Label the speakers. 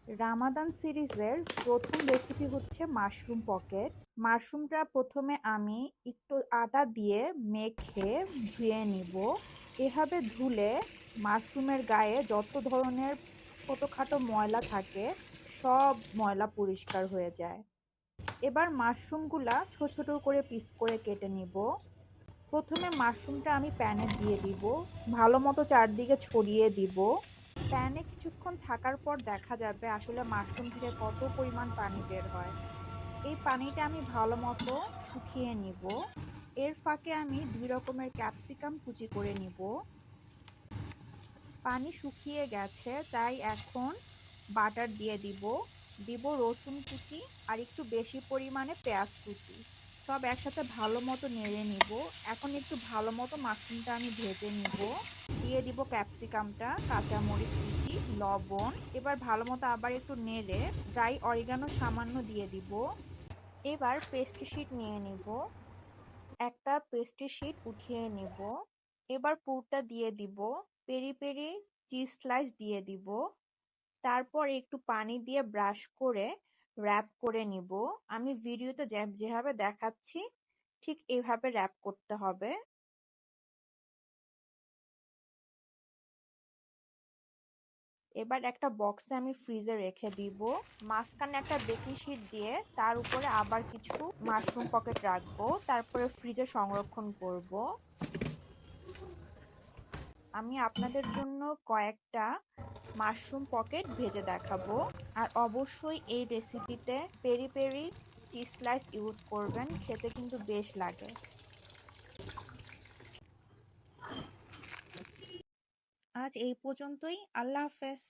Speaker 1: রামাদান সিরিজের প্রথম রেসিপি হচ্ছে মাশরুম পকেট। মাশরুমটা প্রথমে আমি একটু আটা দিয়ে মেখে ধুয়ে নিব। এভাবে ধুলে মাশরুমের গায়ে যত ধরনের ছোটখাটো ময়লা থাকে সব ময়লা পরিষ্কার হয়ে যায়। এবার মাশরুমগুলা ছোট ছোট করে পিস করে কেটে নিব। প্রথমে মাশরুমটা আমি প্যানে দিয়ে দিব, ভালো মতো চারদিকে ছড়িয়ে দিব। প্যানে কিছুক্ষণ থাকার পর দেখা যাবে আসলে মাশরুম থেকে কত পরিমাণ পানি বের হয়। এই পানিটা আমি ভালো মতো শুকিয়ে নিব। এর ফাঁকে আমি 2 রকমের ক্যাপসিকাম কুচি করে নিব। পানি শুকিয়ে গেছে, তাই এখন বাটার দিয়ে দিব। দিব রসুন কুচি আর একটু বেশি পরিমাণে পেঁয়াজ কুচি। সব একসাথে ভালো মতো নেড়ে নিব। এখন একটু ভালো মতো মাশরুমটা আমি ভেজে নিব। দিয়ে দিব ক্যাপসিকামটা, কাঁচামরিচ কুচি, লবণ। এবার ভালো মতো আবার একটু নেড়ে ড্রাই অরিগানো সামান্য দিয়ে দিব। এবার পেস্ট্রি শিট নিয়ে নিব। একটা পেস্ট্রি শিট উঠিয়ে নিব। এবার পুরটা দিয়ে দিব। পেরি পেরি চিজ স্লাইস দিয়ে দিব। তারপর একটু পানি দিয়ে ব্রাশ করে র‍্যাপ করে নিব। আমি ভিডিওতে যেভাবে দেখাচ্ছি ঠিক এভাবে র‍্যাপ করতে হবে। এবার একটা বক্সে আমি ফ্রিজে রেখে দিব। মাঝখানে একটা বেকিং শীট দিয়ে তার উপরে আবার কিছু মাশরুম পকেট রাখবো, তারপরে ফ্রিজে সংরক্ষণ করব। আমি আপনাদের জন্য কয়েকটা মাশরুম পকেট ভেজে দেখাবো। আর অবশ্যই এই রেসিপিতে peri peri cheese slice use করবেন, খেতে কিন্তু বেশ লাগে। আজ এই পর্যন্তই। আল্লাহ হাফেজ।